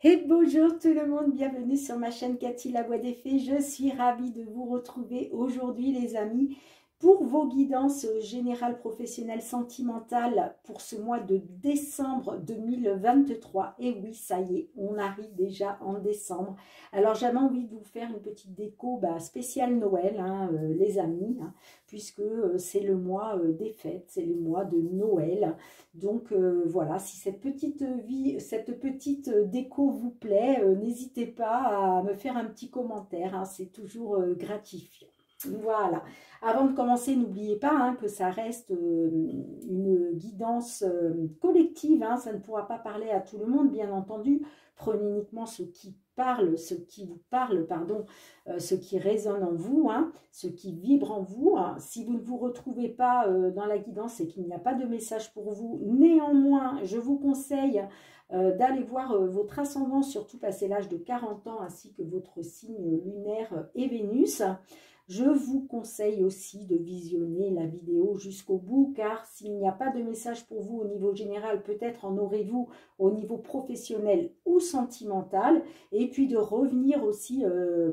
Et bonjour tout le monde, bienvenue sur ma chaîne Cathy la Voix des Fées. Je suis ravie de vous retrouver aujourd'hui les amis pour vos guidances générales, professionnelles, sentimentales pour ce mois de décembre 2023. Et oui, ça y est, on arrive déjà en décembre. Alors j'avais envie de vous faire une petite déco spéciale Noël, les amis, puisque c'est le mois des fêtes, c'est le mois de Noël. Donc voilà, si cette petite déco vous plaît, n'hésitez pas à me faire un petit commentaire, c'est toujours gratifiant. Voilà, avant de commencer, n'oubliez pas que ça reste une guidance collective, ça ne pourra pas parler à tout le monde, bien entendu. Prenez uniquement ce qui vous parle, pardon, ce qui résonne en vous, ce qui vibre en vous. Si vous ne vous retrouvez pas dans la guidance et qu'il n'y a pas de message pour vous, néanmoins, je vous conseille d'aller voir votre ascendant, surtout passé l'âge de 40 ans, ainsi que votre signe lunaire et Vénus. Je vous conseille aussi de visionner la vidéo jusqu'au bout, car s'il n'y a pas de message pour vous au niveau général, peut-être en aurez-vous au niveau professionnel ou sentimental. Et puis de revenir aussi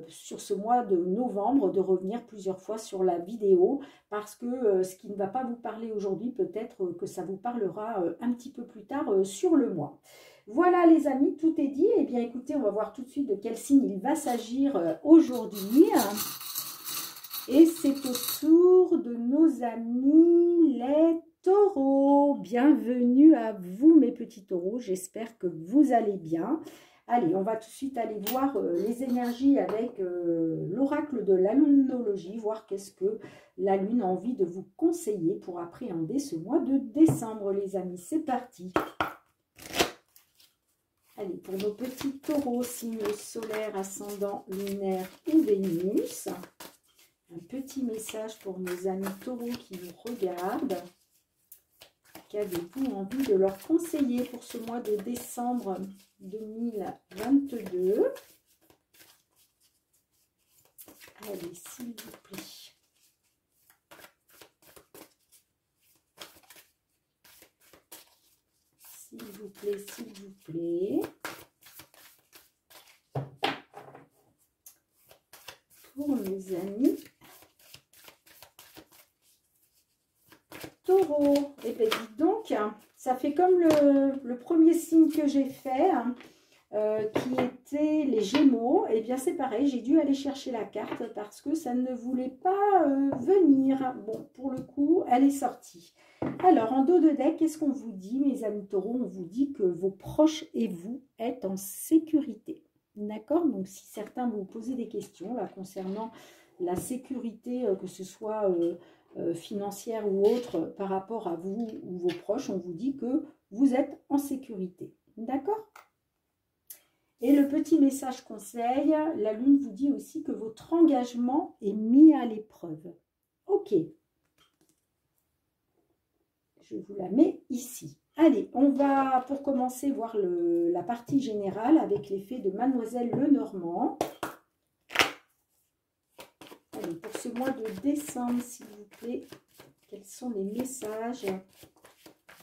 sur ce mois de novembre, de revenir plusieurs fois sur la vidéo, parce que ce qui ne va pas vous parler aujourd'hui, peut-être que ça vous parlera un petit peu plus tard sur le mois. Voilà les amis, tout est dit. Eh bien écoutez, on va voir tout de suite de quel signe il va s'agir aujourd'hui. Et c'est au tour de nos amis les taureaux. Bienvenue à vous mes petits taureaux, j'espère que vous allez bien. Allez, on va tout de suite aller voir les énergies avec l'oracle de la lunologie, voir qu'est-ce que la lune a envie de vous conseiller pour appréhender ce mois de décembre les amis. C'est parti. Allez, pour nos petits taureaux, signe solaire, ascendant, lunaire ou Vénus. Un petit message pour nos amis taureaux qui nous regardent. Qu'avez-vous envie de leur conseiller pour ce mois de décembre 2022? Allez, s'il vous plaît. S'il vous plaît, s'il vous plaît. Pour nos amis taureau, et bien dites donc, ça fait comme le premier signe que j'ai fait, qui était les Gémeaux. Et bien c'est pareil, j'ai dû aller chercher la carte parce que ça ne voulait pas venir. Bon, pour le coup, elle est sortie. Alors, en dos de deck, qu'est-ce qu'on vous dit, mes amis taureaux? On vous dit que vos proches et vous êtes en sécurité. D'accord? Donc, si certains vous posez des questions là concernant la sécurité, que ce soit financière ou autre, par rapport à vous ou vos proches, on vous dit que vous êtes en sécurité. D'accord? Et le petit message conseil, la lune vous dit aussi que votre engagement est mis à l'épreuve. Ok. Je vous la mets ici. Allez, on va pour commencer voir la partie générale avec l'effet de Mademoiselle Lenormand. Allez, pour ce mois de décembre, s'il vous plaît, quels sont les messages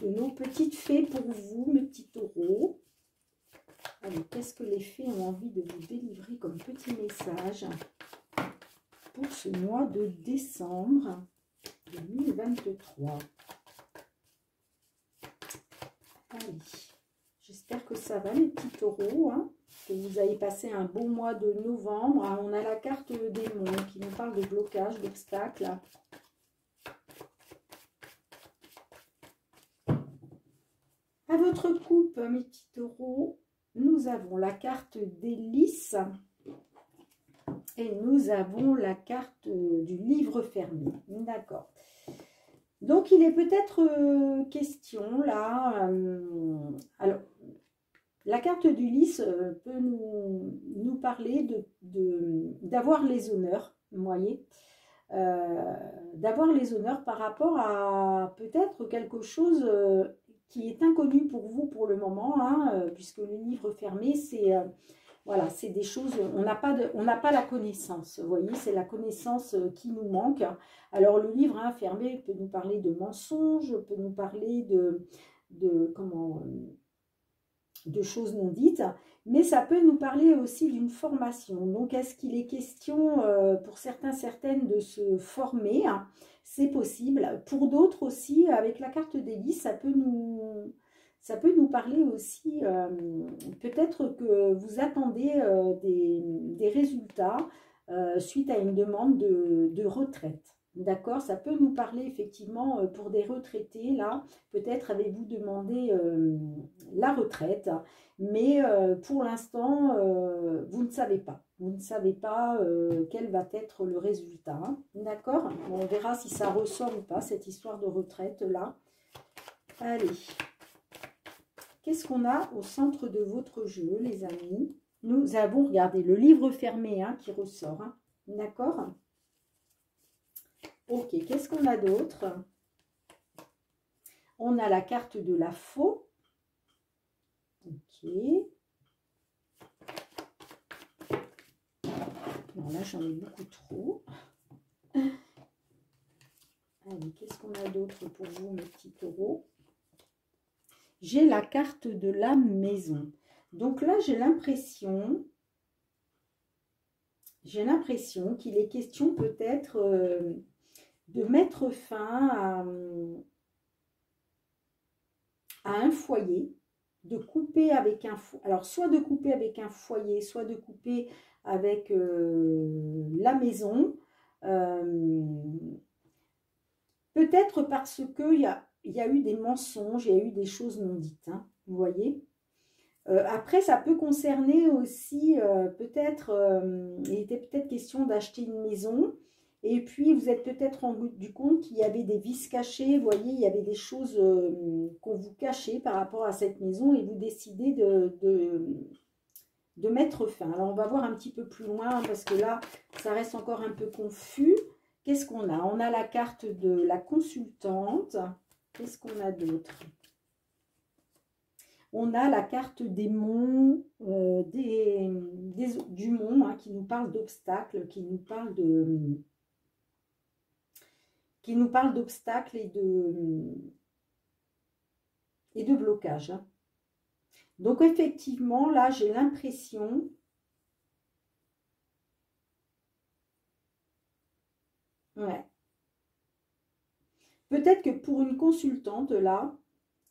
de nos petites fées pour vous, mes petits taureaux? Allez, qu'est-ce que les fées ont envie de vous délivrer comme petit message pour ce mois de décembre 2023? Allez, j'espère que ça va les petits taureaux, que vous avez passé un bon mois de novembre. On a la carte démon qui nous parle de blocage, d'obstacles. À votre coupe, mes petits taureaux, nous avons la carte des lys et nous avons la carte du livre fermé. D'accord. Donc, il est peut-être question, là, alors, la carte du lys peut nous parler d'avoir les honneurs, vous voyez, d'avoir les honneurs par rapport à peut-être quelque chose qui est inconnu pour vous pour le moment, puisque le livre fermé, c'est... voilà, c'est des choses, on n'a pas la connaissance, vous voyez, c'est la connaissance qui nous manque. Alors le livre fermé peut nous parler de mensonges, peut nous parler de choses non dites, mais ça peut nous parler aussi d'une formation. Donc, est-ce qu'il est question pour certains, certaines de se former? C'est possible. Pour d'autres aussi, avec la carte des lys, ça peut nous parler aussi, peut-être que vous attendez des résultats suite à une demande de retraite. D'accord, ça peut nous parler effectivement pour des retraités, là, peut-être avez-vous demandé la retraite, mais pour l'instant, vous ne savez pas. Vous ne savez pas quel va être le résultat. Hein. D'accord, on verra si ça ressort ou pas, cette histoire de retraite-là. Allez, qu'est-ce qu'on a au centre de votre jeu, les amis? Nous avons, regardez, le livre fermé hein, qui ressort. Hein. D'accord. Ok, qu'est-ce qu'on a d'autre? On a la carte de la faux. Ok. Bon, là, j'en ai beaucoup trop. Allez, qu'est-ce qu'on a d'autre pour vous, mes petits taureaux? J'ai la carte de la maison. Donc là, j'ai l'impression qu'il est question peut-être de mettre fin à un foyer, de couper avec un foyer. Alors, soit de couper avec un foyer, soit de couper avec la maison. Peut-être parce qu'il y a eu des mensonges, il y a eu des choses non dites, hein, vous voyez. Après, ça peut concerner aussi, peut-être, il était peut-être question d'acheter une maison, et puis vous êtes peut-être rendu compte qu'il y avait des vices cachés, vous voyez, il y avait des choses qu'on vous cachait par rapport à cette maison, et vous décidez de mettre fin. Alors, on va voir un petit peu plus loin, hein, parce que là, ça reste encore un peu confus. Qu'est-ce qu'on a? On a la carte de la consultante. Qu'est-ce qu'on a d'autre? On a la carte des monts, du mont, hein, qui nous parle d'obstacles, qui nous parle d'obstacles et de blocages. Hein. Donc, effectivement, là, j'ai l'impression... Ouais. Peut-être que pour une consultante, là,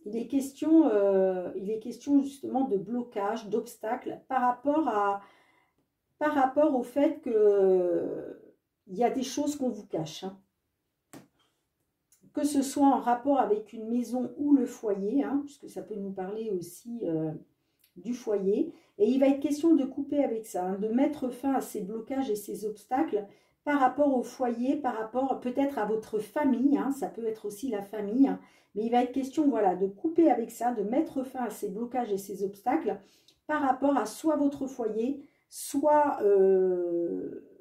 il est question justement de blocage, d'obstacles par rapport au fait que il y a des choses qu'on vous cache. Hein. Que ce soit en rapport avec une maison ou le foyer, hein, puisque ça peut nous parler aussi du foyer. Et il va être question de couper avec ça, hein, de mettre fin à ces blocages et ces obstacles par rapport au foyer, par rapport peut-être à votre famille, hein, ça peut être aussi la famille, hein, mais il va être question voilà, de couper avec ça, de mettre fin à ces blocages et ces obstacles par rapport à soit votre foyer, soit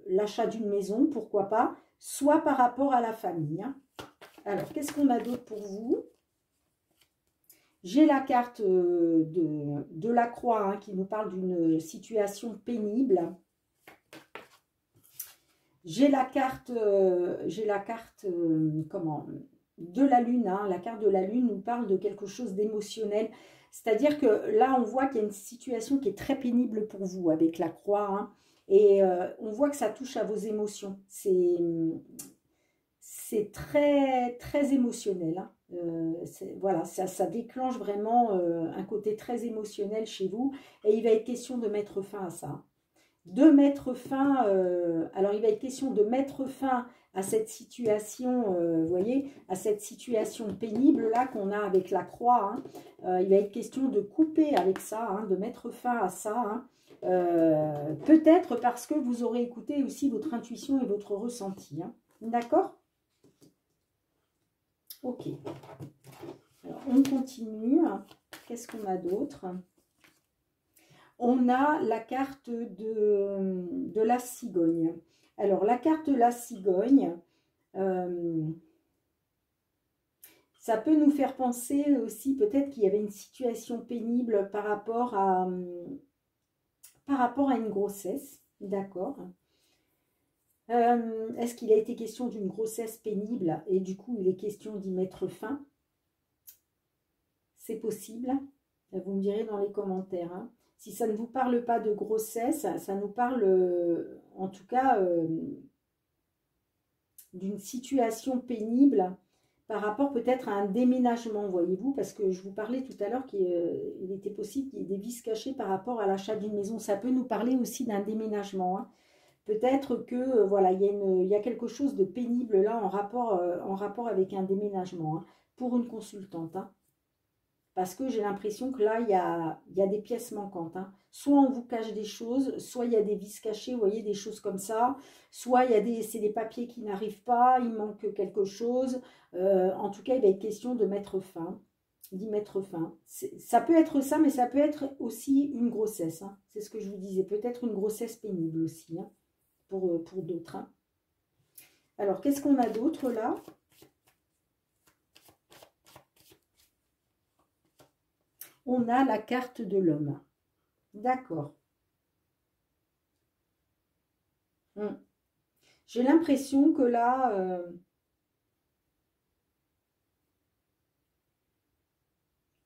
l'achat d'une maison, pourquoi pas, soit par rapport à la famille. Hein. Alors, qu'est-ce qu'on a d'autre pour vous? J'ai la carte de la croix hein, qui nous parle d'une situation pénible. J'ai la carte, comment, de la lune. Hein. La carte de la lune nous parle de quelque chose d'émotionnel. C'est-à-dire que là, on voit qu'il y a une situation qui est très pénible pour vous avec la croix. Hein. Et on voit que ça touche à vos émotions. C'est très, très émotionnel. Hein. Voilà, ça déclenche vraiment un côté très émotionnel chez vous. Et il va être question de mettre fin à ça. De mettre fin, alors il va être question de mettre fin à cette situation, vous voyez, à cette situation pénible là qu'on a avec la croix. Hein. Il va être question de couper avec ça, hein, de mettre fin à ça. Hein. Peut-être parce que vous aurez écouté aussi votre intuition et votre ressenti. Hein. D'accord? Ok. Alors, on continue. Qu'est-ce qu'on a d'autre? On a la carte de la cigogne. Alors, la carte de la cigogne, ça peut nous faire penser aussi peut-être qu'il y avait une situation pénible par rapport à une grossesse. D'accord. Est-ce qu'il a été question d'une grossesse pénible et du coup, il est question d'y mettre fin? C'est possible. Vous me direz dans les commentaires, hein. Si ça ne vous parle pas de grossesse, ça nous parle en tout cas d'une situation pénible par rapport peut-être à un déménagement, voyez-vous, parce que je vous parlais tout à l'heure qu'il était possible qu'il y ait des vices cachés par rapport à l'achat d'une maison. Ça peut nous parler aussi d'un déménagement, hein. Peut-être que voilà, il y a quelque chose de pénible là en rapport avec un déménagement, hein, pour une consultante, hein. Parce que j'ai l'impression que là, il y a des pièces manquantes, hein. Soit on vous cache des choses, soit il y a des vis cachés, vous voyez, des choses comme ça. Soit c'est des papiers qui n'arrivent pas, il manque quelque chose. En tout cas, il va être question de mettre fin, d'y mettre fin. Ça peut être ça, mais ça peut être aussi une grossesse, hein. C'est ce que je vous disais, peut-être une grossesse pénible aussi, hein, pour d'autres, hein. Alors, qu'est-ce qu'on a d'autre là? On a la carte de l'homme. D'accord. J'ai l'impression que là,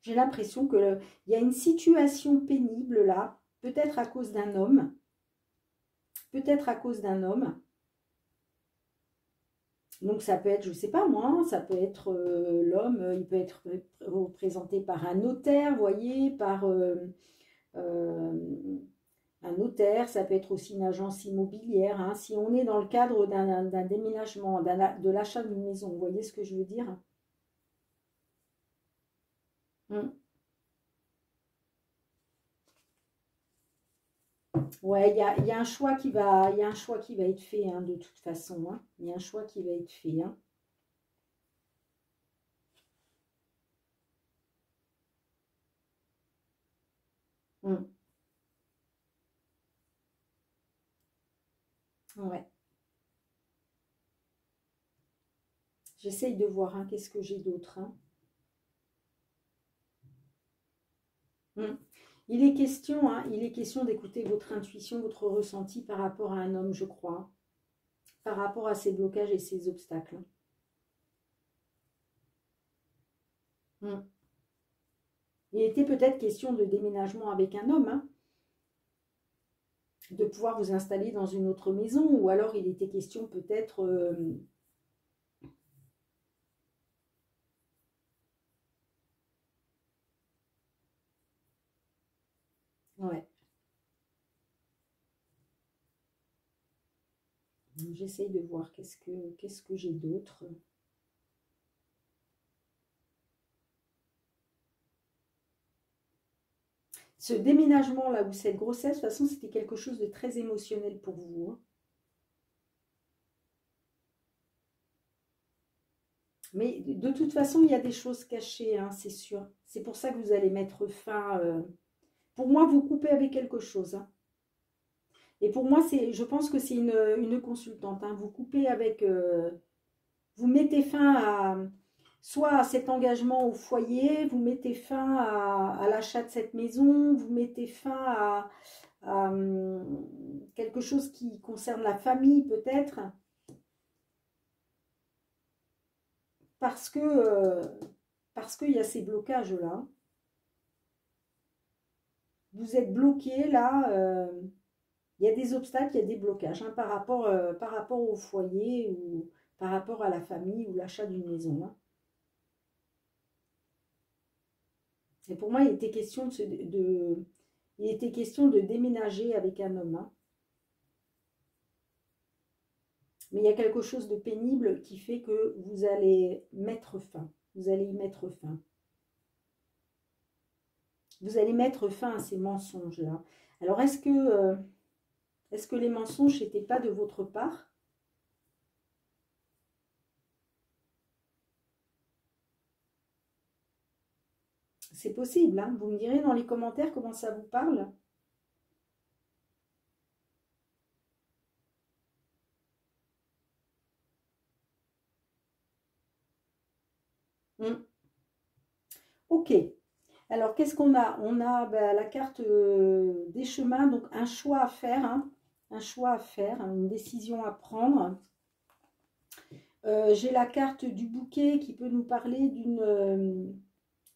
j'ai l'impression que il y a une situation pénible là, peut-être à cause d'un homme, peut-être à cause d'un homme. Donc ça peut être, je ne sais pas moi, hein, ça peut être l'homme, il peut être représenté par un notaire, vous voyez, par euh, un notaire, ça peut être aussi une agence immobilière, hein. Si on est dans le cadre d'un déménagement, de l'achat d'une maison, vous voyez ce que je veux dire? Mm. Ouais, il y a un choix qui va, il y a un choix qui va être fait, hein, de toute façon, hein. Il y a un choix qui va être fait, hein. Mm. Ouais. J'essaye de voir, hein, qu'est-ce que j'ai d'autre, hein. Mm. Il est question d'écouter votre intuition, votre ressenti par rapport à un homme, je crois, par rapport à ses blocages et ses obstacles. Mm. Il était peut-être question de déménagement avec un homme, hein, de pouvoir vous installer dans une autre maison, ou alors il était question peut-être, ouais, j'essaye de voir qu'est-ce que j'ai d'autre. Ce déménagement-là, ou cette grossesse, de toute façon, c'était quelque chose de très émotionnel pour vous, hein. Mais de toute façon, il y a des choses cachées, hein, c'est sûr. C'est pour ça que vous allez mettre fin. Pour moi, vous coupez avec quelque chose, hein. Et pour moi, je pense que c'est une consultante, hein. Vous coupez avec, vous mettez fin soit à cet engagement au foyer, vous mettez fin à l'achat de cette maison, vous mettez fin à quelque chose qui concerne la famille peut-être, parce que parce qu'il y a ces blocages-là. Vous êtes bloqué là, il y a des obstacles, il y a des blocages, hein, par rapport au foyer ou par rapport à la famille ou l'achat d'une maison, hein. Et pour moi, il était question de déménager avec un homme, hein. Mais il y a quelque chose de pénible qui fait que vous allez mettre fin. Vous allez y mettre fin. Vous allez mettre fin à ces mensonges-là. Alors, est-ce que les mensonges n'étaient pas de votre part? C'est possible, hein. Vous me direz dans les commentaires comment ça vous parle. Hmm. Ok. Alors, qu'est-ce qu'on a? On a ben, la carte des chemins, donc un choix à faire, hein. Un choix à faire, hein, une décision à prendre. J'ai la carte du bouquet qui peut nous parler d'une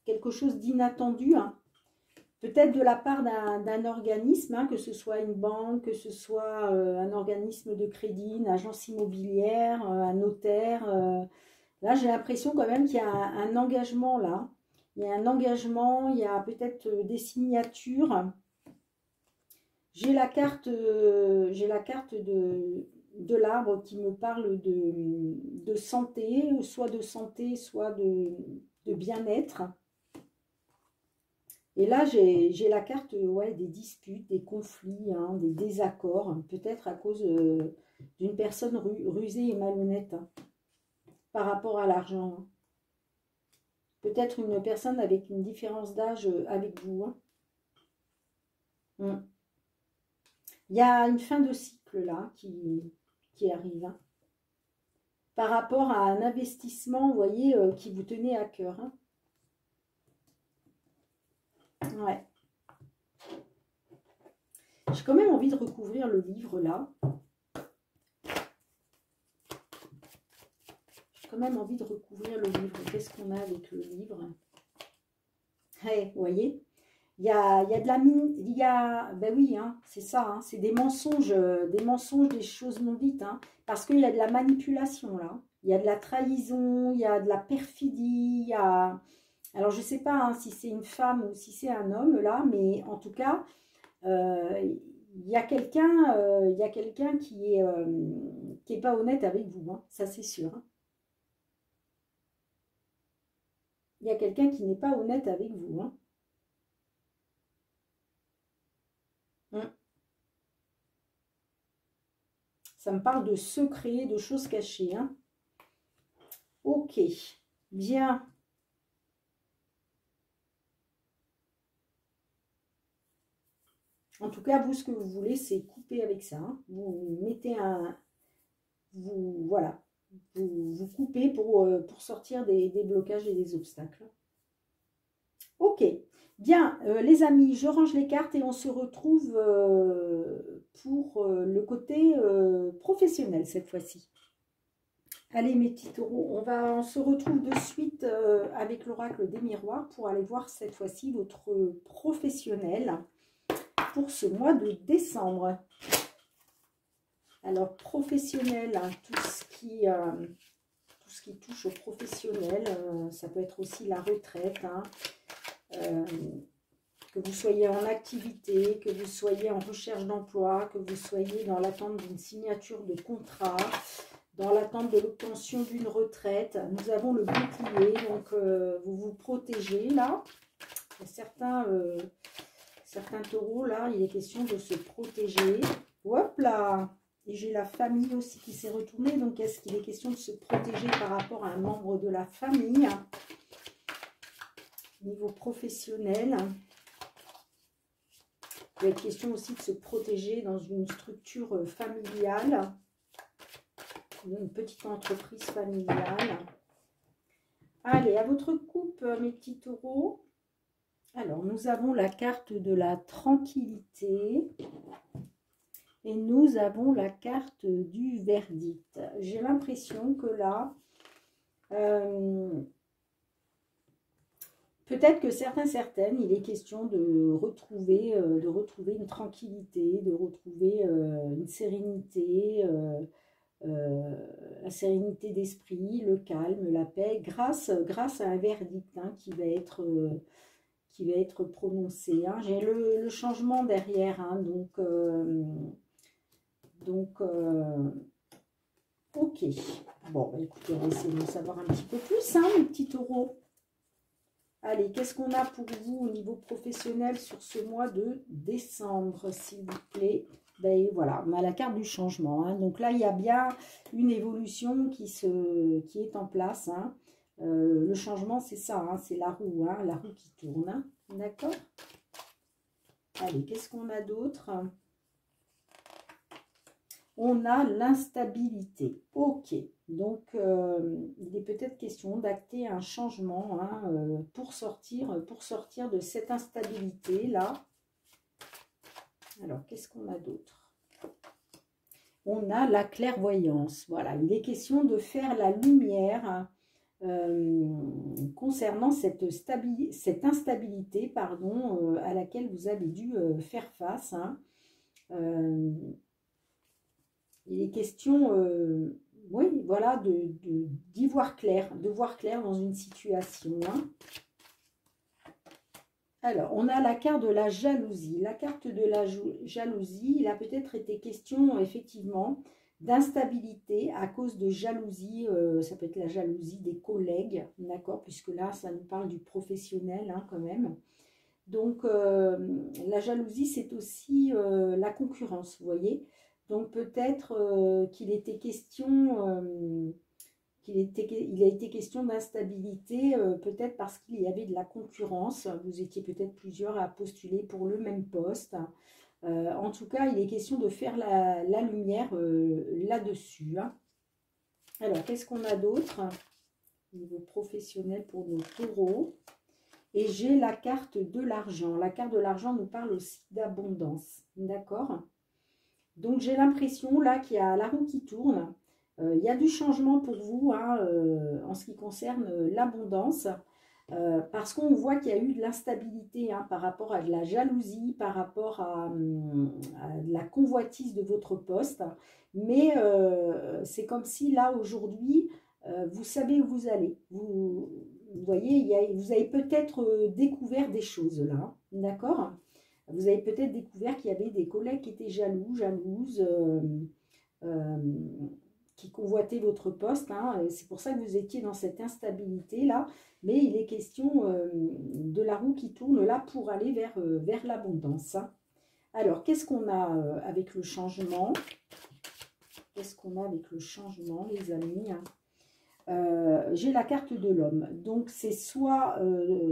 quelque chose d'inattendu, hein. peut-être de la part d'un organisme, hein, que ce soit une banque, que ce soit un organisme de crédit, une agence immobilière, un notaire. Là, j'ai l'impression quand même qu'il y a un engagement là. Il y a un engagement, il y a peut-être des signatures. J'ai la carte de l'arbre qui me parle de santé, soit de bien-être. Et là, j'ai la carte ouais, des disputes, des conflits, hein, des désaccords, peut-être à cause d'une personne rusée et malhonnête, hein, par rapport à l'argent, hein. Peut-être une personne avec une différence d'âge avec vous, hein. Il y a une fin de cycle là qui arrive, hein, par rapport à un investissement, vous voyez, qui vous tenait à cœur, hein. Ouais. J'ai quand même envie de recouvrir le livre là. J'ai quand même envie de recouvrir le livre. Qu'est-ce qu'on a avec le livre? Hey, vous voyez, il y a de la mine, il y a, ben oui, hein, c'est ça, hein, c'est des mensonges, des choses non dites, hein, parce qu'il y a de la manipulation là. Il y a de la trahison, il y a de la perfidie, il y a... Alors, je ne sais pas hein, si c'est une femme ou si c'est un homme, là, mais en tout cas, il y a quelqu'un qui est pas honnête avec vous, hein, ça c'est sûr, hein. Il y a quelqu'un qui n'est pas honnête avec vous, hein. Ça me parle de secrets, de choses cachées, hein. Ok, bien. En tout cas, vous, ce que vous voulez, c'est couper avec ça, hein. Vous mettez un... Voilà. Vous coupez pour sortir des blocages et des obstacles. Ok. Bien, les amis, je range les cartes et on se retrouve pour le côté professionnel cette fois-ci. Allez mes petits taureaux, on se retrouve de suite avec l'oracle des miroirs pour aller voir cette fois-ci votre professionnel pour ce mois de décembre. Alors professionnel, hein, tout ce qui touche au professionnel, ça peut être aussi la retraite, hein, que vous soyez en activité, que vous soyez en recherche d'emploi, que vous soyez dans l'attente d'une signature de contrat, dans l'attente de l'obtention d'une retraite. Nous avons le bouclier, donc vous vous protégez là. Il y a certains taureaux, là, il est question de se protéger. Hop là! Et j'ai la famille aussi qui s'est retournée, donc est-ce qu'il est question de se protéger par rapport à un membre de la famille? Niveau professionnel, il peut être question aussi de se protéger dans une structure familiale, une petite entreprise familiale. Allez, à votre coupe, mes petits taureaux. Alors, nous avons la carte de la tranquillité et nous avons la carte du verdict. J'ai l'impression que là, peut-être que certaines, il est question de retrouver une tranquillité, de retrouver une sérénité, la sérénité d'esprit, le calme, la paix, grâce à un verdict hein, qui va être prononcé, hein. J'ai le changement derrière, hein, ok. Bon, bah, écoutez, on va essayer de savoir un petit peu plus, hein, mes petits taureaux. Allez, qu'est-ce qu'on a pour vous au niveau professionnel sur ce mois de décembre, s'il vous plaît? Ben voilà, on a la carte du changement, hein. Donc là, il y a bien une évolution qui est en place, hein. Le changement, c'est ça, hein, c'est la roue qui tourne, hein. D'accord? Allez, qu'est-ce qu'on a d'autre? On a l'instabilité. Ok, donc il est peut-être question d'acter un changement hein, pour sortir de cette instabilité-là. Alors, qu'est-ce qu'on a d'autre? On a la clairvoyance. Voilà, il est question de faire la lumière concernant cette instabilité, pardon, à laquelle vous avez dû faire face. Hein. Il est question, oui, voilà, d'y voir clair, de voir clair dans une situation. Hein. Alors, on a la carte de la jalousie. La carte de la jalousie, il a peut-être été question, effectivement, d'instabilité à cause de jalousie. Ça peut être la jalousie des collègues, d'accord, puisque là, ça nous parle du professionnel, hein, quand même. Donc, la jalousie, c'est aussi la concurrence, vous voyez. Donc, peut-être qu'il était question... il a été question d'instabilité, peut-être parce qu'il y avait de la concurrence. Vous étiez peut-être plusieurs à postuler pour le même poste. En tout cas, il est question de faire la lumière là-dessus. Hein. Alors, qu'est-ce qu'on a d'autre au niveau professionnel pour nos taureaux? Et j'ai la carte de l'argent. La carte de l'argent nous parle aussi d'abondance. D'accord? Donc, j'ai l'impression là qu'il y a la roue qui tourne. Il y a du changement pour vous hein, en ce qui concerne l'abondance, parce qu'on voit qu'il y a eu de l'instabilité hein, par rapport à de la jalousie, par rapport à de la convoitise de votre poste. Mais c'est comme si là, aujourd'hui, vous savez où vous allez. Vous voyez, vous avez peut-être découvert des choses là, hein, d'accord? Vous avez peut-être découvert qu'il y avait des collègues qui étaient jaloux, jalouses, qui convoitaient votre poste. Hein, c'est pour ça que vous étiez dans cette instabilité-là. Mais il est question de la roue qui tourne là pour aller vers l'abondance. Hein. Alors, qu'est-ce qu'on a avec le changement? Qu'est-ce qu'on a avec le changement, les amis? J'ai la carte de l'homme. Donc, c'est soit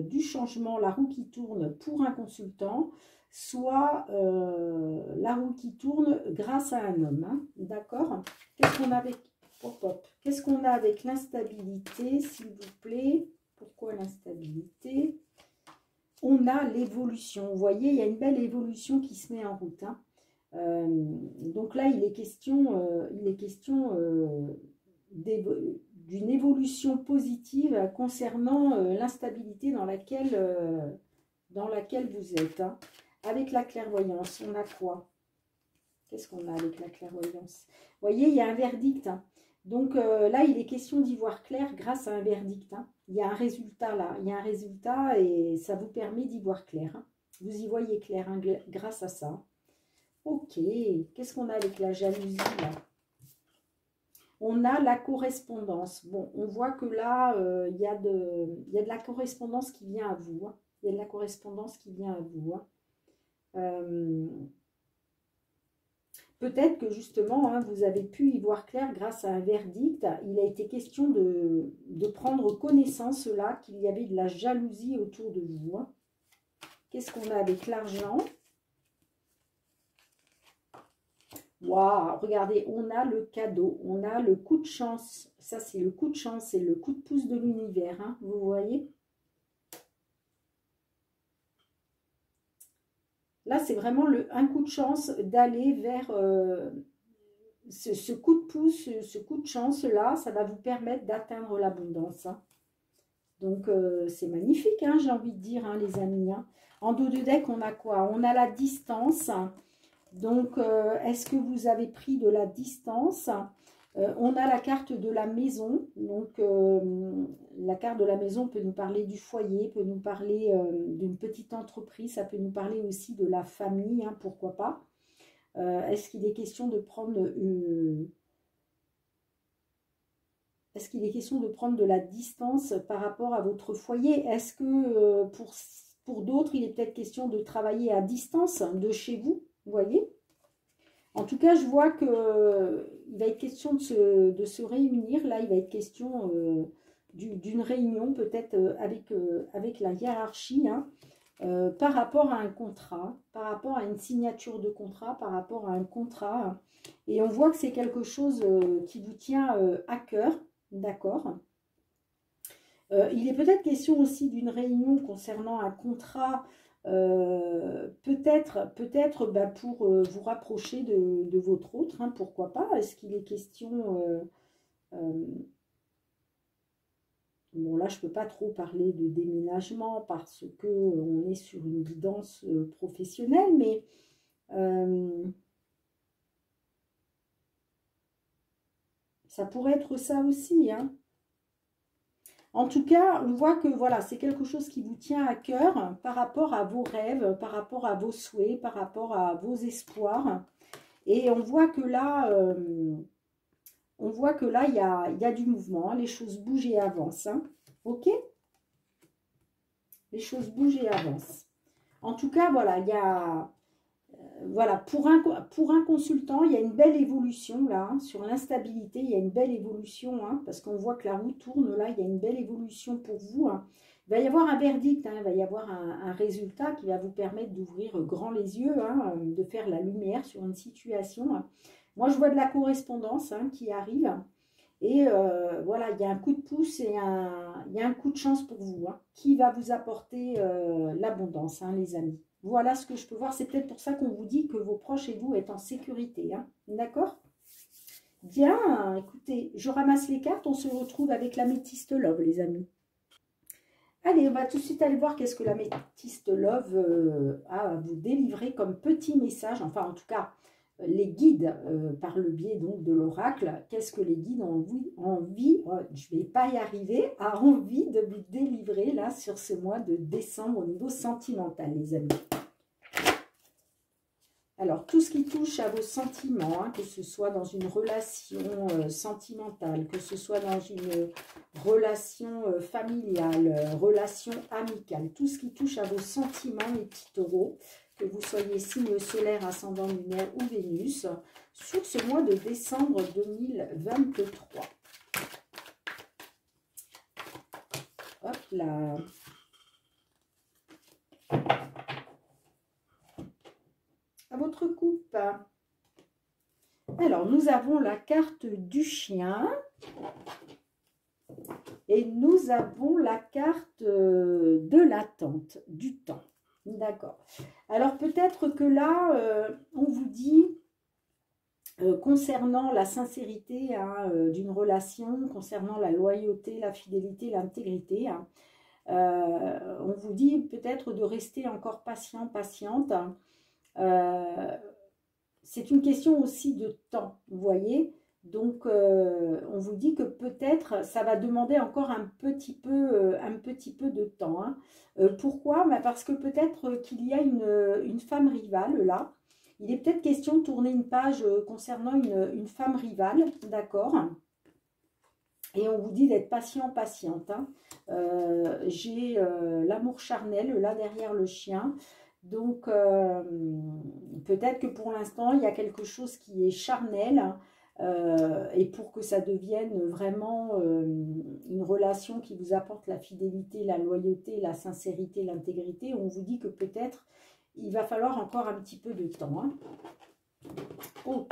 du changement, la roue qui tourne pour un consultant, soit la roue qui tourne grâce à un homme. Hein, d'accord? Qu'est-ce qu'on a avec... Qu'est-ce qu'on a avec l'instabilité, s'il vous plaît? Pourquoi l'instabilité? On a l'évolution. Vous voyez, il y a une belle évolution qui se met en route. Hein. Donc là, il est question d'une évolution positive concernant l'instabilité dans laquelle vous êtes. Hein. Avec la clairvoyance, on a quoi? Qu'est-ce qu'on a avec la clairvoyance? Vous voyez, il y a un verdict. Hein. Donc là, il est question d'y voir clair grâce à un verdict. Hein. Il y a un résultat là. Il y a un résultat et ça vous permet d'y voir clair. Hein. Vous y voyez clair hein, grâce à ça. Ok. Qu'est-ce qu'on a avec la jalousie là? On a la correspondance. Bon, on voit que là, il y a de la correspondance qui vient à vous. Hein. Il y a de la correspondance qui vient à vous. Hein. Peut-être que justement, hein, vous avez pu y voir clair grâce à un verdict. Il a été question de prendre connaissance là qu'il y avait de la jalousie autour de vous. Hein. Qu'est-ce qu'on a avec l'argent? Waouh, regardez, on a le cadeau, on a le coup de chance. Ça, c'est le coup de chance, c'est le coup de pouce de l'univers. Hein, vous voyez? Là, c'est vraiment un coup de chance d'aller vers ce coup de pouce, ce coup de chance-là, ça va vous permettre d'atteindre l'abondance. Hein. Donc, c'est magnifique, hein, j'ai envie de dire, hein, les amis. Hein. En dos de deck, on a quoi? On a la distance. Donc, est-ce que vous avez pris de la distance? On a la carte de la maison. Donc, la carte de la maison peut nous parler du foyer, peut nous parler d'une petite entreprise, ça peut nous parler aussi de la famille, hein, pourquoi pas. Est-ce qu'il est question de prendre Est-ce qu'il est question de prendre de la distance par rapport à votre foyer? Est-ce que pour d'autres, il est peut-être question de travailler à distance de chez vous? Vous voyez? En tout cas, je vois qu'il va être question de se réunir. Là, il va être question d'une réunion peut-être avec la hiérarchie hein, par rapport à un contrat, par rapport à une signature de contrat, par rapport à un contrat. Hein. Et on voit que c'est quelque chose qui vous tient à cœur, d'accord? Il est peut-être question aussi d'une réunion concernant un contrat peut-être bah, pour vous rapprocher de votre autre, hein, pourquoi pas. Est-ce qu'il est question Bon, là, je ne peux pas trop parler de déménagement parce que on est sur une guidance professionnelle, mais ça pourrait être ça aussi, hein. En tout cas, on voit que voilà, c'est quelque chose qui vous tient à cœur par rapport à vos rêves, par rapport à vos souhaits, par rapport à vos espoirs. Et on voit que là, il y a du mouvement, hein. Les choses bougent et avancent, hein. OK? Les choses bougent et avancent. En tout cas, voilà, il y a... Voilà, pour un consultant, il y a une belle évolution là, hein, sur l'instabilité, il y a une belle évolution, hein, parce qu'on voit que la roue tourne là, il y a une belle évolution pour vous, hein. Il va y avoir un verdict, hein, il va y avoir un résultat qui va vous permettre d'ouvrir grand les yeux, hein, de faire la lumière sur une situation, hein. Moi, je vois de la correspondance, hein, qui arrive, et voilà, il y a un coup de pouce et il y a un coup de chance pour vous, hein, qui va vous apporter l'abondance, hein, les amis. Voilà ce que je peux voir. C'est peut-être pour ça qu'on vous dit que vos proches et vous êtes en sécurité, hein. D'accord? Bien, écoutez, je ramasse les cartes. On se retrouve avec l'améthyste love, les amis. Allez, on va tout de suite aller voir qu'est-ce que l'améthyste love a à vous délivrer comme petit message. Enfin, en tout cas, les guides par le biais donc de l'oracle. Qu'est-ce que les guides ont envie, je ne vais pas y arriver, a envie de vous délivrer là sur ce mois de décembre au niveau sentimental, les amis. Alors, tout ce qui touche à vos sentiments, hein, que ce soit dans une relation sentimentale, que ce soit dans une relation familiale, relation amicale, tout ce qui touche à vos sentiments, les petits taureaux, que vous soyez signe solaire, ascendant lunaire ou Vénus, sur ce mois de décembre 2023. Hop là. À votre coupe. Alors, nous avons la carte du chien et nous avons la carte de l'attente, du temps. D'accord. Alors, peut-être que là, on vous dit, concernant la sincérité, hein, d'une relation, concernant la loyauté, la fidélité, l'intégrité, hein, on vous dit peut-être de rester encore patient, patiente. C'est une question aussi de temps, vous voyez. Donc, on vous dit que peut-être ça va demander encore un petit peu de temps, hein. Pourquoi? Parce que peut-être qu'il y a une femme rivale là. Il est peut-être question de tourner une page concernant une femme rivale, d'accord? Et on vous dit d'être patient, patiente, hein. J'ai l'amour charnel là derrière le chien. Donc, peut-être que pour l'instant, il y a quelque chose qui est charnel, et pour que ça devienne vraiment une relation qui vous apporte la fidélité, la loyauté, la sincérité, l'intégrité, on vous dit que peut-être il va falloir encore un petit peu de temps, hein. Ok.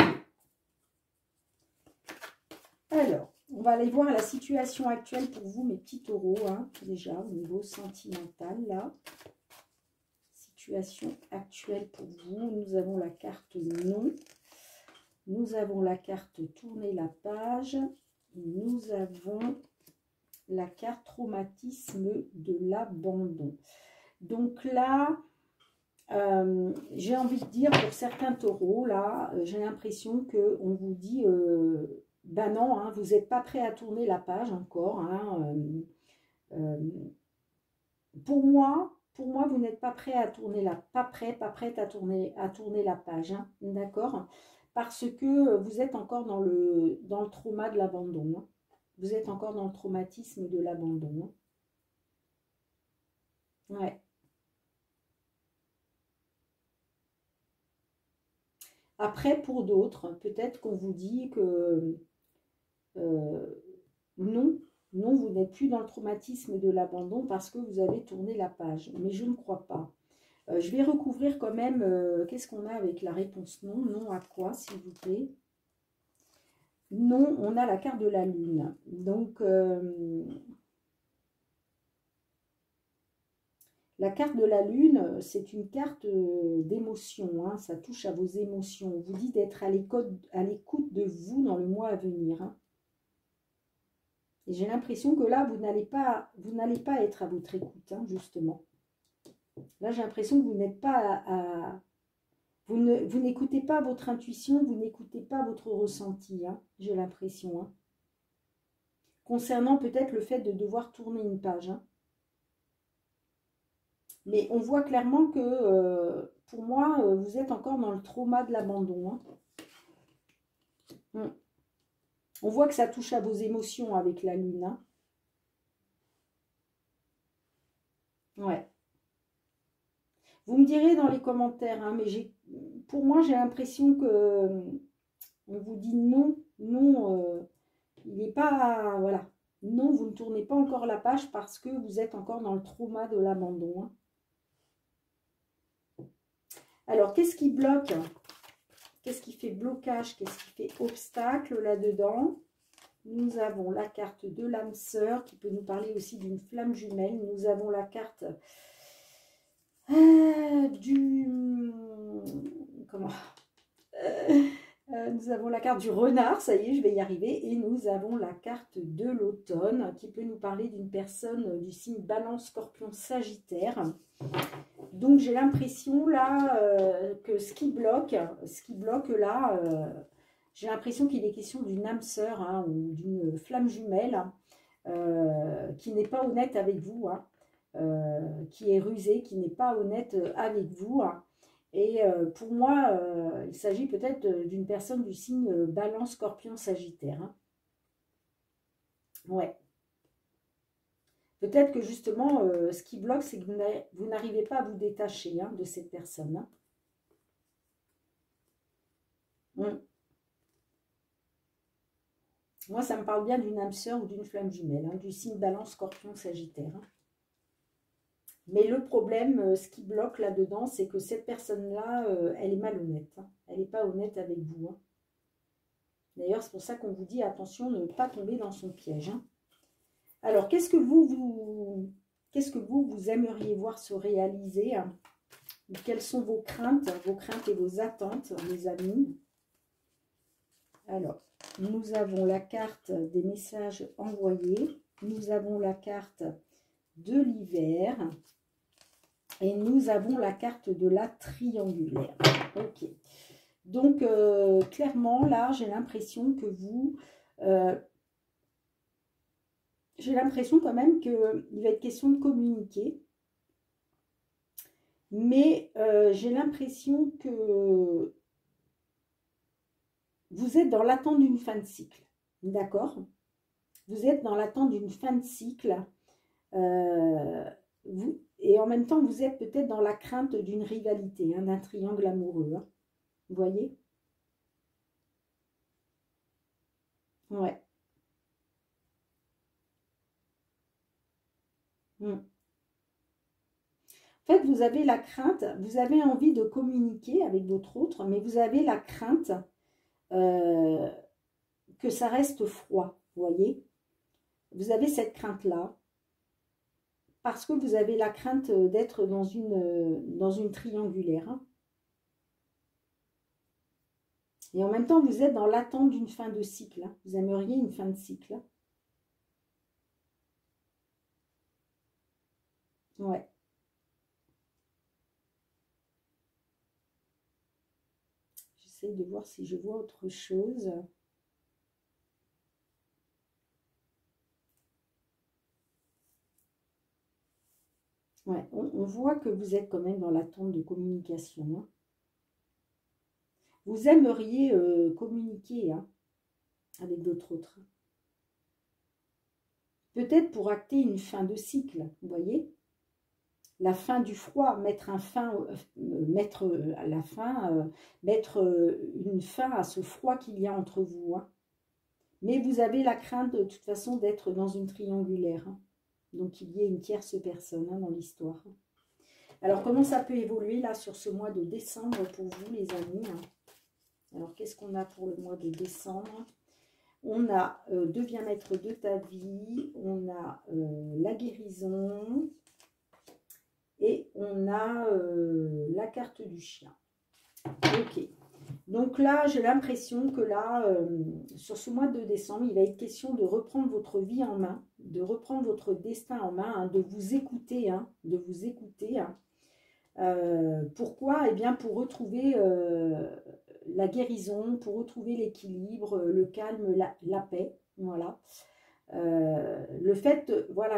Alors, on va aller voir la situation actuelle pour vous, mes petits taureaux, hein, déjà au niveau sentimental, là. Situation actuelle pour vous. Nous avons la carte non. Nous avons la carte tourner la page. Nous avons la carte traumatisme de l'abandon. Donc là, j'ai envie de dire pour certains taureaux, là, j'ai l'impression qu'on vous dit, ben non, hein, vous n'êtes pas prêt à tourner la page encore, hein, pour moi, vous n'êtes pas prêt à tourner pas prête à tourner la page, hein, d'accord? Parce que vous êtes encore dans le trauma de l'abandon, hein. Vous êtes encore dans le traumatisme de l'abandon, hein. Ouais. Après, pour d'autres, peut-être qu'on vous dit que non, non, vous n'êtes plus dans le traumatisme de l'abandon parce que vous avez tourné la page. Mais je ne crois pas. Je vais recouvrir quand même, qu'est-ce qu'on a avec la réponse non? Non à quoi, s'il vous plaît? Non, on a la carte de la lune. Donc, la carte de la lune, c'est une carte d'émotion, hein, ça touche à vos émotions. On vous dit d'être à l'écoute de vous dans le mois à venir, hein. Et j'ai l'impression que là, vous n'allez pas être à votre écoute, hein, justement. Là, j'ai l'impression que vous n'êtes pas vous n'écoutez pas votre intuition, vous n'écoutez pas votre ressenti, hein, j'ai l'impression. Hein. Concernant peut-être le fait de devoir tourner une page. Hein. Mais on voit clairement que, pour moi, vous êtes encore dans le trauma de l'abandon. Hein. On voit que ça touche à vos émotions avec la lune. Hein. Ouais. Vous me direz dans les commentaires, hein, mais pour moi, j'ai l'impression que on vous dit non, non, il n'est pas, voilà, non, vous ne tournez pas encore la page parce que vous êtes encore dans le trauma de l'abandon. Hein. Alors, qu'est-ce qui bloque? Qu'est-ce qui fait blocage? Qu'est-ce qui fait obstacle là-dedans? Nous avons la carte de l'âme sœur qui peut nous parler aussi d'une flamme jumelle. Nous avons la carte comment nous avons la carte du renard, ça y est, je vais y arriver. Et nous avons la carte de l'automne qui peut nous parler d'une personne du signe Balance, Scorpion, Sagittaire. Donc j'ai l'impression là que ce qui bloque là, j'ai l'impression qu'il est question d'une âme sœur, hein, ou d'une flamme jumelle qui n'est pas honnête avec vous, hein, qui est rusée, qui n'est pas honnête avec vous. Hein. Et pour moi, il s'agit peut-être d'une personne du signe Balance, Scorpion, Sagittaire. Hein. Ouais. Peut-être que justement, ce qui bloque, c'est que vous n'arrivez pas à vous détacher, hein, de cette personne. Hein. Moi, ça me parle bien d'une âme sœur ou d'une flamme jumelle, hein, du signe Balance, Scorpion, Sagittaire. Hein. Mais le problème, ce qui bloque là-dedans, c'est que cette personne-là, elle est malhonnête. Hein. Elle n'est pas honnête avec vous. Hein. D'ailleurs, c'est pour ça qu'on vous dit attention, ne pas tomber dans son piège. Hein. Alors, qu'est-ce que vous aimeriez voir se réaliser? Hein? Quelles sont vos craintes et vos attentes, les amis? Alors, nous avons la carte des messages envoyés. Nous avons la carte de l'hiver. Et nous avons la carte de la triangulaire. Ok. Donc, clairement, là, j'ai l'impression que vous... j'ai l'impression quand même qu'il va être question de communiquer. Mais j'ai l'impression que vous êtes dans l'attente d'une fin de cycle. D'accord? Vous êtes dans l'attente d'une fin de cycle. Et en même temps, vous êtes peut-être dans la crainte d'une rivalité, hein, d'un triangle amoureux. Hein. Vous voyez? Ouais. En fait, vous avez la crainte, vous avez envie de communiquer avec votre autre, mais vous avez la crainte que ça reste froid, vous voyez? Vous avez cette crainte-là, parce que vous avez la crainte d'être dans une triangulaire. Hein. Et en même temps, vous êtes dans l'attente d'une fin de cycle. Hein. Vous aimeriez une fin de cycle. Hein. Ouais. J'essaie de voir si je vois autre chose. Ouais, on voit que vous êtes quand même dans l'attente de communication. Hein. Vous aimeriez communiquer, hein, avec d'autres autres. Peut-être pour acter une fin de cycle, vous voyez? La fin du froid, mettre une fin à ce froid qu'il y a entre vous. Hein. Mais vous avez la crainte de toute façon d'être dans une triangulaire. Hein. Donc il y ait une tierce personne, hein, dans l'histoire. Alors comment ça peut évoluer là sur ce mois de décembre pour vous les amis? Hein. Alors qu'est-ce qu'on a pour le mois de décembre? On a deviens maître de ta vie, on a la guérison et on a la carte du chien. Ok. Donc là, j'ai l'impression que là, sur ce mois de décembre, il va être question de reprendre votre vie en main, de reprendre votre destin en main, hein, de vous écouter, hein, de vous écouter. Hein. Pourquoi? Eh bien, pour retrouver la guérison, pour retrouver l'équilibre, le calme, la paix. Voilà. Voilà,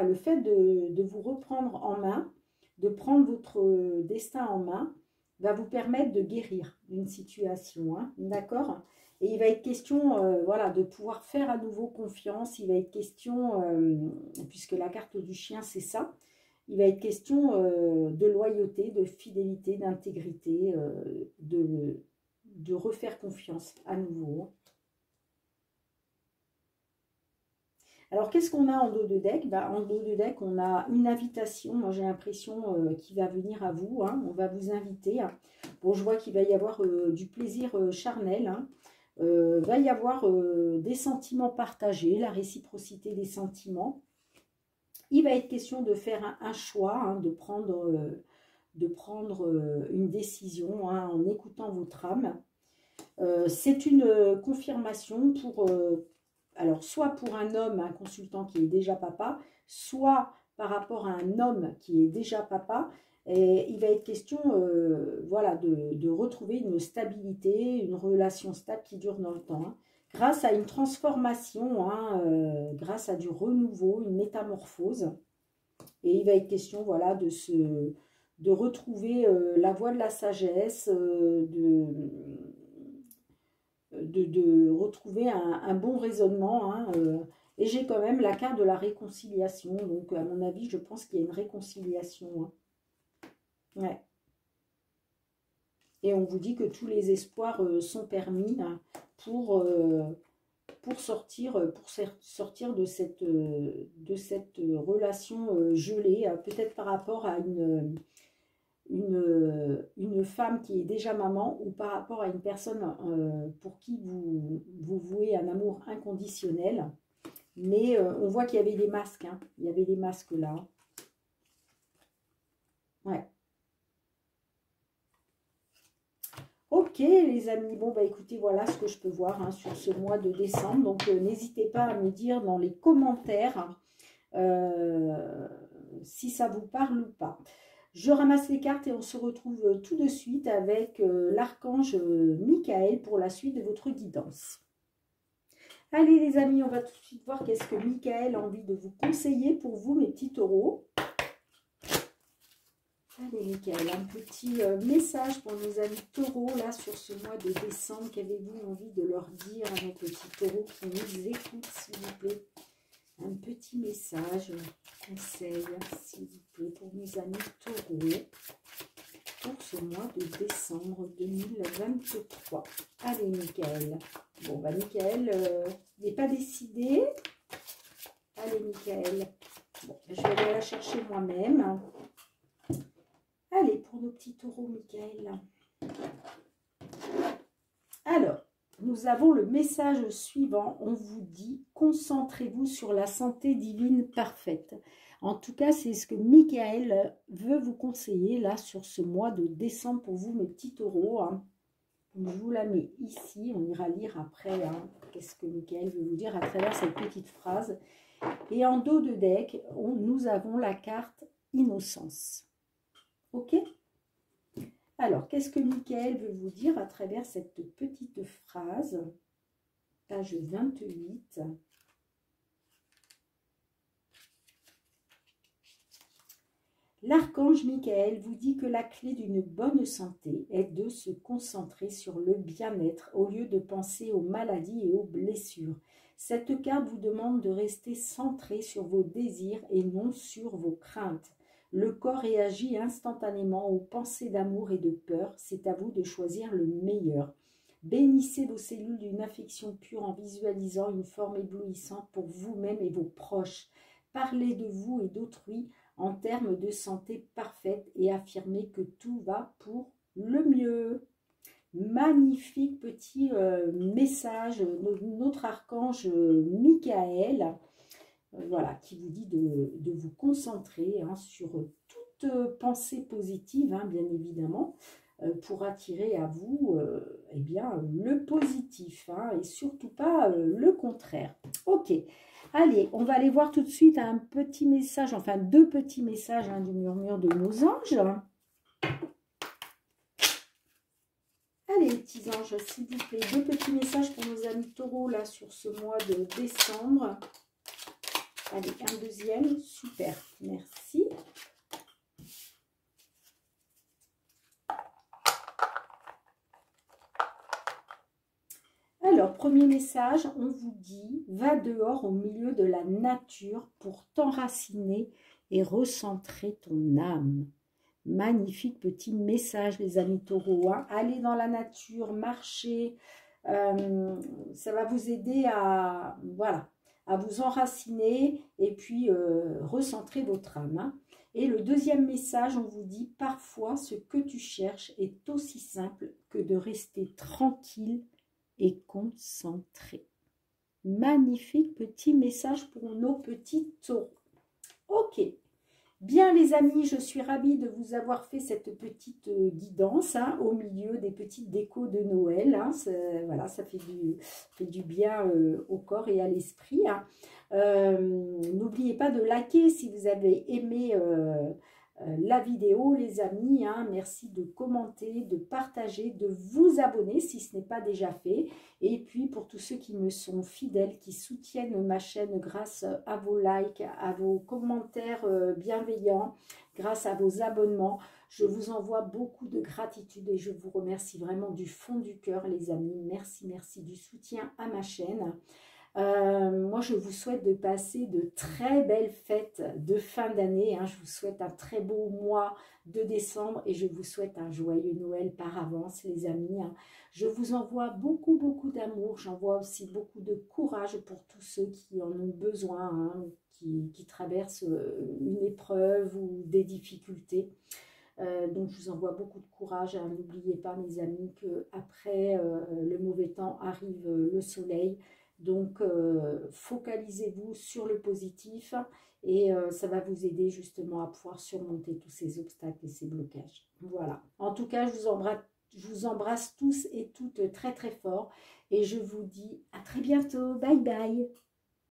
le fait de vous reprendre en main, de prendre votre destin en main, va vous permettre de guérir d'une situation, hein, d'accord? Et il va être question voilà, de pouvoir faire à nouveau confiance, il va être question, puisque la carte du chien c'est ça, il va être question de loyauté, de fidélité, d'intégrité, de refaire confiance à nouveau. Alors, qu'est-ce qu'on a en dos de deck? En dos de deck, on a une invitation. Moi, j'ai l'impression qui va venir à vous. Hein. On va vous inviter. Hein. Bon, je vois qu'il va y avoir du plaisir charnel. Hein. Va y avoir des sentiments partagés, la réciprocité des sentiments. Il va être question de faire un choix, hein, de prendre une décision hein, en écoutant votre âme. C'est une confirmation pour... alors, soit pour un homme, un consultant qui est déjà papa, soit par rapport à un homme qui est déjà papa, et il va être question voilà, de retrouver une stabilité, une relation stable qui dure dans le temps, hein, grâce à une transformation, hein, grâce à du renouveau, une métamorphose. Et il va être question voilà, de retrouver la voie de la sagesse, de retrouver un bon raisonnement. Hein, et j'ai quand même la carte de la réconciliation. Donc, à mon avis, je pense qu'il y a une réconciliation. Hein. Ouais. Et on vous dit que tous les espoirs sont permis hein, pour sortir de cette relation gelée, peut-être par rapport à une femme qui est déjà maman ou par rapport à une personne pour qui vous vouez un amour inconditionnel. Mais on voit qu'il y avait des masques. Hein. Il y avait des masques là. Ouais. Ok les amis, bon bah écoutez, voilà ce que je peux voir hein, sur ce mois de décembre. Donc n'hésitez pas à me dire dans les commentaires si ça vous parle ou pas. Je ramasse les cartes et on se retrouve tout de suite avec l'archange Michael pour la suite de votre guidance. Allez les amis, on va tout de suite voir qu'est-ce que Michael a envie de vous conseiller pour vous mes petits taureaux. Allez Michael, un petit message pour nos amis taureaux là sur ce mois de décembre. Qu'avez-vous envie de leur dire à nos petits taureaux qui nous écoutent s'il vous plaît? Un petit message, conseil, s'il vous plaît, pour mes amis taureaux, pour ce mois de décembre 2023. Allez, Michael. Bon, bah, Michael, il n'est pas décidé. Allez, Michael. Bon, je vais aller la chercher moi-même. Allez, pour nos petits taureaux, Michael. Alors, nous avons le message suivant. On vous dit, concentrez-vous sur la santé divine parfaite. En tout cas, c'est ce que Michael veut vous conseiller là sur ce mois de décembre pour vous, mes petits taureaux. Hein. Je vous la mets ici. On ira lire après hein, qu'est-ce que Michael veut vous dire à travers cette petite phrase. Et en dos de deck, nous avons la carte Innocence. Ok ? Alors, qu'est-ce que Michael veut vous dire à travers cette petite phrase? Page 28. L'archange Michael vous dit que la clé d'une bonne santé est de se concentrer sur le bien-être au lieu de penser aux maladies et aux blessures. Cette carte vous demande de rester centré sur vos désirs et non sur vos craintes. Le corps réagit instantanément aux pensées d'amour et de peur. C'est à vous de choisir le meilleur. Bénissez vos cellules d'une affection pure en visualisant une forme éblouissante pour vous-même et vos proches. Parlez de vous et d'autrui en termes de santé parfaite et affirmez que tout va pour le mieux. Magnifique petit message, notre archange Michael. Voilà, qui vous dit de vous concentrer hein, sur toute pensée positive, hein, bien évidemment, pour attirer à vous eh bien, le positif, hein, et surtout pas le contraire. Ok, allez, on va aller voir tout de suite un petit message, enfin 2 petits messages, hein, du murmure de nos anges. Allez, les petits anges, s'il vous plaît, 2 petits messages pour nos amis taureaux, là, sur ce mois de décembre. Allez, un deuxième, super, merci. Alors, premier message, on vous dit, va dehors au milieu de la nature pour t'enraciner et recentrer ton âme. Magnifique petit message, les amis taureaux, hein. Allez dans la nature, marchez, ça va vous aider à, voilà, à vous enraciner et puis recentrer votre âme, hein. Et le deuxième message, on vous dit, parfois ce que tu cherches est aussi simple que de rester tranquille et concentré. Magnifique petit message pour nos petits taureaux. Ok. Bien les amis, je suis ravie de vous avoir fait cette petite guidance, hein, au milieu des petites décos de Noël, hein. Voilà, ça fait du bien au corps et à l'esprit, hein. N'oubliez pas de liker si vous avez aimé la vidéo, les amis, hein. Merci de commenter, de partager, de vous abonner si ce n'est pas déjà fait. Et puis pour tous ceux qui me sont fidèles, qui soutiennent ma chaîne grâce à vos likes, à vos commentaires bienveillants, grâce à vos abonnements, je vous envoie beaucoup de gratitude et je vous remercie vraiment du fond du cœur, les amis. Merci, merci du soutien à ma chaîne. Moi, je vous souhaite de passer de très belles fêtes de fin d'année, hein. Je vous souhaite un très beau mois de décembre et je vous souhaite un joyeux Noël par avance, les amis, hein. Je vous envoie beaucoup, beaucoup d'amour. J'envoie aussi beaucoup de courage pour tous ceux qui en ont besoin, hein, qui traversent une épreuve ou des difficultés. Donc, je vous envoie beaucoup de courage, hein. N'oubliez pas, mes amis, qu'après le mauvais temps arrive le soleil. Donc, focalisez-vous sur le positif et ça va vous aider justement à pouvoir surmonter tous ces obstacles et ces blocages. Voilà. En tout cas, je vous embrasse tous et toutes très très fort et je vous dis à très bientôt. Bye bye.